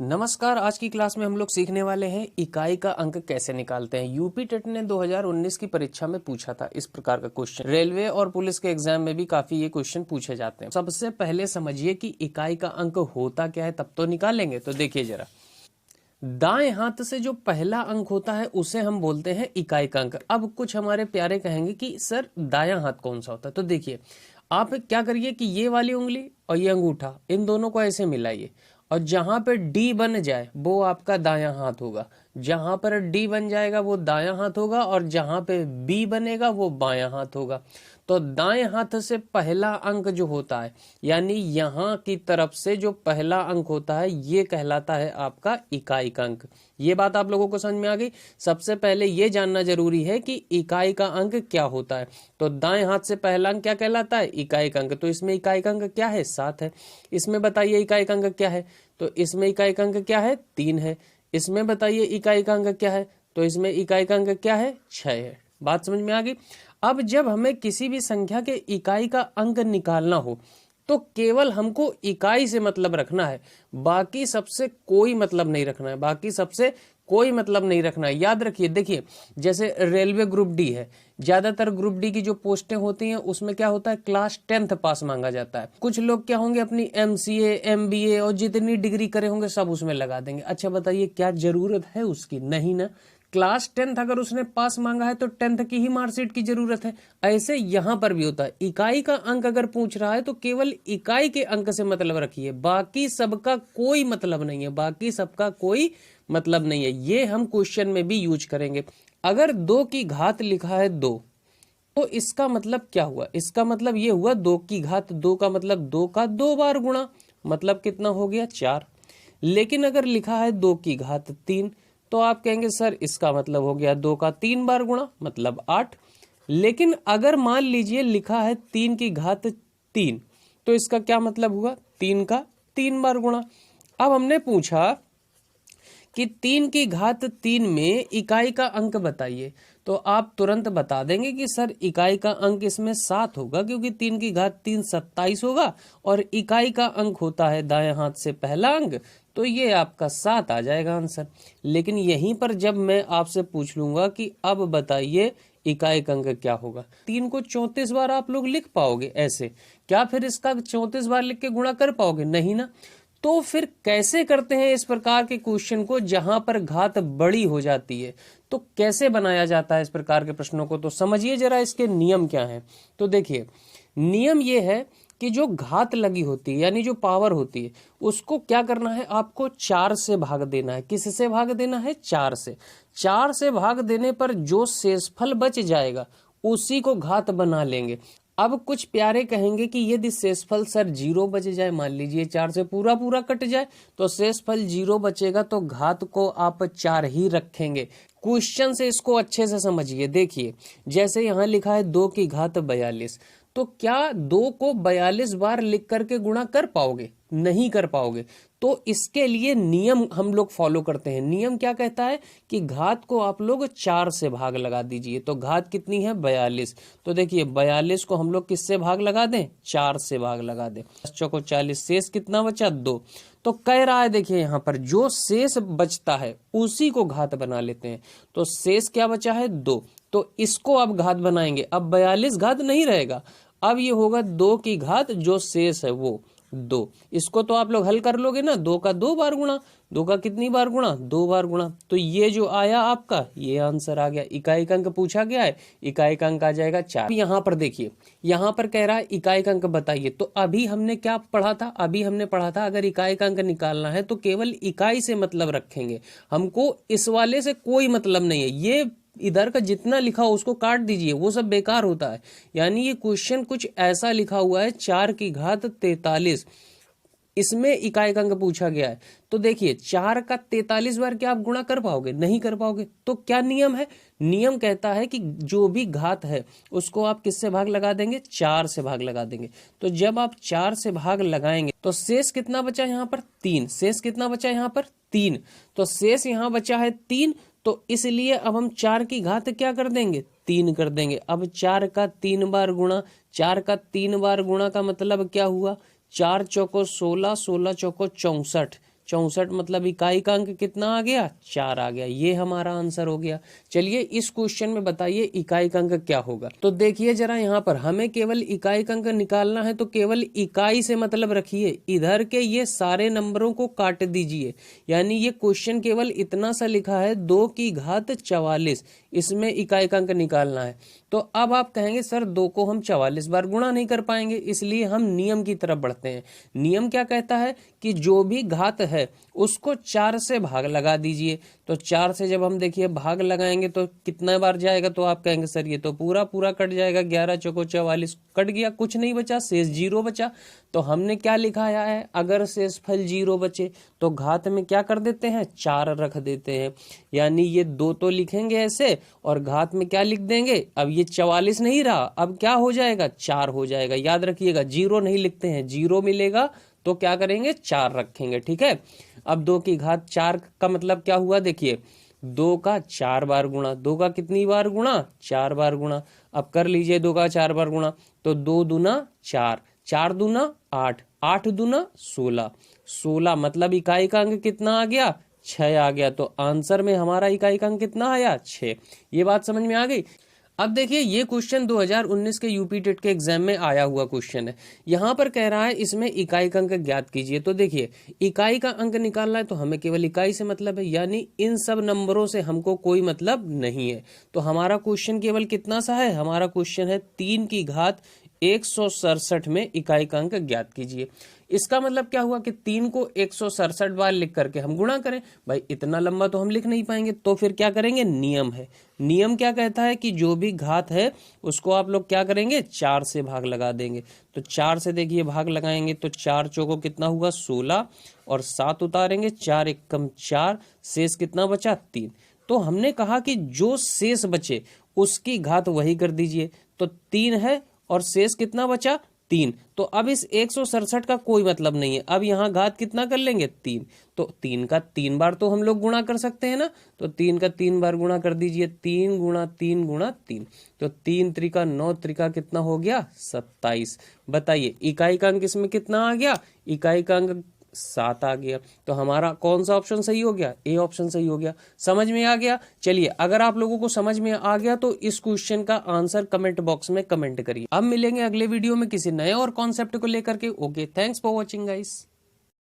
नमस्कार। आज की क्लास में हम लोग सीखने वाले हैं इकाई का अंक कैसे निकालते हैं। यूपी टेट ने 2019 की परीक्षा में पूछा था इस प्रकार का क्वेश्चन। रेलवे और पुलिस के एग्जाम में भी काफी ये क्वेश्चन पूछे जाते हैं। सबसे पहले समझिए कि इकाई का अंक होता क्या है, तब तो निकालेंगे। तो देखिए जरा, दाएं हाथ से जो पहला अंक होता है उसे हम बोलते हैं इकाई का अंक। अब कुछ हमारे प्यारे कहेंगे कि सर दायां हाथ कौन सा होता है। तो देखिए, आप क्या करिए कि ये वाली उंगली और ये अंगूठा, इन दोनों को ऐसे मिलाइए और जहां पे डी बन जाए वो आपका दायां हाथ होगा। जहां पर डी बन जाएगा वो दायां हाथ होगा और जहां पे बी बनेगा वो बायां हाथ होगा। तो दाएं हाथ से पहला अंक जो होता है, यानी यहां की तरफ से जो पहला अंक होता है, ये कहलाता है आपका इकाई का अंक। ये बात आप लोगों को समझ में आ गई। सबसे पहले ये जानना जरूरी है कि इकाई का अंक क्या होता है। तो दाएं हाथ से पहला अंक क्या कहलाता है? इकाई का अंक। तो इसमें इकाई का अंक क्या है? 7 है। इसमें बताइए इकाई का अंक क्या है? तो इसमें इकाई का अंक क्या है? 3 है। इसमें बताइए इकाई का अंक क्या है? तो इसमें इकाई का अंक क्या है? 6 है। बात समझ में आ गई। अब जब हमें किसी भी संख्या के इकाई का अंक निकालना हो तो केवल हमको इकाई से मतलब रखना है, बाकी सबसे कोई मतलब नहीं रखना है। बाकी सबसे कोई मतलब नहीं रखना है। याद रखिए, देखिए जैसे रेलवे ग्रुप डी है, ज्यादातर ग्रुप डी की जो पोस्टें होती हैं उसमें क्या होता है, क्लास 10th पास मांगा जाता है। कुछ लोग क्या होंगे, अपनी MCA MBA और जितनी डिग्री करे होंगे सब उसमें लगा देंगे। अच्छा बताइए, क्या जरूरत है उसकी? नहीं ना। क्लास 10th अगर उसने पास मांगा है तो 10th की ही मार्कशीट की जरूरत है। ऐसे यहां पर भी होता है। इकाई का अंक अगर पूछ रहा है तो केवल इकाई के अंक से मतलब रखिए, बाकी सबका कोई मतलब नहीं है। बाकी सबका कोई मतलब नहीं है। ये हम क्वेश्चन में भी यूज करेंगे। अगर 2 की घात लिखा है 2, तो इसका मतलब क्या हुआ? इसका मतलब ये हुआ 2 की घात 2 का मतलब 2 का 2 बार गुणा, मतलब कितना हो गया? 4। लेकिन अगर लिखा है 2 की घात 3, तो आप कहेंगे सर इसका मतलब हो गया 2 का 3 बार गुणा, मतलब 8। लेकिन अगर मान लीजिए लिखा है 3 की घात 3, तो इसका क्या मतलब हुआ? 3 का 3 बार गुणा। अब हमने पूछा कि 3 की घात 3 में इकाई का अंक बताइए, तो आप तुरंत बता देंगे कि सर इकाई का अंक इसमें 7 होगा, क्योंकि 3 की घात 3 27 होगा और इकाई का अंक होता है दाएं हाथ से पहला अंक, तो ये आपका 7 आ जाएगा आंसर। लेकिन यहीं पर जब मैं आपसे पूछ लूंगा कि अब बताइए इकाई का अंक क्या होगा, 3 को 34 बार आप लोग लिख पाओगे ऐसे? क्या फिर इसका 34 बार लिख के गुणा कर पाओगे? नहीं ना। तो फिर कैसे करते हैं इस प्रकार के क्वेश्चन को जहां पर घात बड़ी हो जाती है? तो कैसे बनाया जाता है इस प्रकार के प्रश्नों को? तो समझिए जरा इसके नियम क्या हैं। तो देखिए, नियम ये है कि जो घात लगी होती है, यानी जो पावर होती है, उसको क्या करना है, आपको 4 से भाग देना है। किससे भाग देना है? 4 से। 4 से भाग देने पर जो शेषफल बच जाएगा उसी को घात बना लेंगे। अब कुछ प्यारे कहेंगे कि यदि शेषफल सर 0 बच जाए, मान लीजिए 4 से पूरा पूरा कट जाए तो शेषफल 0 बचेगा, तो घात को आप 4 ही रखेंगे। क्वेश्चन से इसको अच्छे से समझिए। देखिए, जैसे यहाँ लिखा है 2 की घात 42, तो क्या 2 को 42 बार लिख करके गुणा कर पाओगे? नहीं कर पाओगे। तो इसके लिए नियम हम लोग फॉलो करते हैं। नियम क्या कहता है कि घात को आप लोग 4 से भाग लगा दीजिए। तो घात कितनी है? 42। तो देखिए 42 को हम लोग किससे भाग लगा दें? 4 से भाग लगा दें। 40, शेष कितना बचा? 2। तो कह रहा है, देखिए यहाँ पर जो शेष बचता है उसी को घात बना लेते हैं। तो शेष क्या बचा है? 2। तो इसको अब घात बनाएंगे। अब 42 घात नहीं रहेगा, अब ये होगा 2 की घात जो शेष है वो 2। इसको तो आप लोग हल कर लोगे ना, 2 का 2 बार गुणा। 2 का कितनी बार गुणा? 2 बार गुणा। तो ये जो आया आपका, ये आंसर आ गया। इकाई का अंक पूछा गया है, इकाई का अंक आ जाएगा 4। यहाँ पर देखिए, यहाँ पर कह रहा है इकाई का अंक बताइए। तो अभी हमने क्या पढ़ा था? अभी हमने पढ़ा था अगर इकाई का अंक निकालना है तो केवल इकाई से मतलब रखेंगे, हमको इस वाले से कोई मतलब नहीं है। ये इधर का जितना लिखा हो उसको काट दीजिए, वो सब बेकार होता है। यानी ये क्वेश्चन कुछ ऐसा लिखा हुआ है 4 की घात 43, इसमें इकाई का अंक पूछा गया है। तो देखिए 4 का 43 बार क्या आप गुणा कर पाओगे? नहीं कर पाओगे। तो क्या नियम है? नियम कहता है कि जो भी घात है उसको आप किससे भाग लगा देंगे? 4 से भाग लगा देंगे। तो जब आप 4 से भाग लगाएंगे तो शेष कितना बचा यहाँ पर? 3। शेष कितना बचा यहाँ पर? 3। तो शेष यहाँ बचा है 3। तो इसलिए अब हम 4 की घात क्या कर देंगे? 3 कर देंगे। अब 4 का 3 बार गुणा, 4 का 3 बार गुणा का मतलब क्या हुआ? 4 चौको 16, 16 चौको 64, 64 मतलब इकाई का अंक कितना आ गया, 4 आ गया। ये हमारा आंसर हो गया। चलिए इस क्वेश्चन में बताइए इकाई का अंक क्या होगा। तो देखिए जरा यहाँ पर हमें केवल इकाई का अंक निकालना है, तो केवल इकाई से मतलब रखिए, इधर के ये सारे नंबरों को काट दीजिए। यानी ये क्वेश्चन केवल इतना सा लिखा है 2 की घात 44, इसमें इकाई का अंक निकालना है। तो अब आप कहेंगे सर 2 को हम 44 बार गुणा नहीं कर पाएंगे, इसलिए हम नियम की तरफ बढ़ते हैं। नियम क्या कहता है कि जो भी घात है उसको 4 से भाग लगा दीजिए। तो 4 से जब हम देखिए भाग लगाएंगे तो कितना बार जाएगा, तो आप कहेंगे सर ये तो पूरा पूरा कट जाएगा, 11 चौको 44 कट गया, कुछ नहीं बचा, शेष 0 बचा। तो हमने क्या लिखाया है, अगर शेष फल 0 बचे तो घात में क्या कर देते हैं, 4 रख देते हैं। यानी ये 2 तो लिखेंगे ऐसे और घात में क्या लिख देंगे, अब ये 44 नहीं रहा, अब क्या हो जाएगा, 4 हो जाएगा। याद रखिएगा 0 नहीं लिखते हैं, 0 मिलेगा तो क्या करेंगे, 4 रखेंगे। ठीक है। अब 2 की घात 4 का मतलब क्या हुआ, देखिए 2 का 4 बार गुणा, 2 का कितनी बार गुणा, 4 बार गुणा। अब कर लीजिए 2 का 4 बार गुणा, तो 2 दूना 4, 4 दूना 8, 8 दूना 16, 16 मतलब इकाई का अंक कितना आ गया, 6 आ गया। तो आंसर में हमारा इकाई का अंक कितना आया, 6। ये बात समझ में आ गई। अब देखिए ये क्वेश्चन 2019 के यूपी टेट के एग्जाम में आया हुआ क्वेश्चन है। यहाँ पर कह रहा है इसमें इकाई का अंक ज्ञात कीजिए। तो देखिए इकाई का अंक निकालना है तो हमें केवल इकाई से मतलब है, यानी इन सब नंबरों से हमको कोई मतलब नहीं है। तो हमारा क्वेश्चन केवल कितना सा है, हमारा क्वेश्चन है 3 की घात 167 में इकाई का अंक ज्ञात कीजिए। इसका मतलब क्या हुआ कि 3 को 167 बार लिख करके हम गुणा करें। भाई इतना लंबा तो हम लिख नहीं पाएंगे, तो फिर क्या करेंगे, नियम है। नियम क्या कहता है कि जो भी घात है उसको आप लोग क्या करेंगे, 4 से भाग लगा देंगे। तो 4 से देखिए भाग लगाएंगे तो 4 चौको कितना हुआ, 16 और 7 उतारेंगे, 4 एकम 4, शेष कितना बचा, 3। तो हमने कहा कि जो शेष बचे उसकी घात वही कर दीजिए। तो 3 है और शेष कितना बचा, 3। तो अब इस 167 का कोई मतलब नहीं है। अब यहाँ घात कितना कर लेंगे, 3। तो 3 का 3 बार तो हम लोग गुणा कर सकते हैं ना, तो 3 का 3 बार गुणा कर दीजिए, 3 गुणा 3 गुणा 3। तो 3 त्रिका 9 त्रिका कितना हो गया, 27। बताइए इकाई का अंक इसमें कितना आ गया, इकाई का अंक 7 आ गया। तो हमारा कौन सा ऑप्शन सही हो गया, ए ऑप्शन सही हो गया। समझ में आ गया। चलिए अगर आप लोगों को समझ में आ गया तो इस क्वेश्चन का आंसर कमेंट बॉक्स में कमेंट करिए। अब मिलेंगे अगले वीडियो में किसी नए और कॉन्सेप्ट को लेकर के। Okay, thanks for watching guys.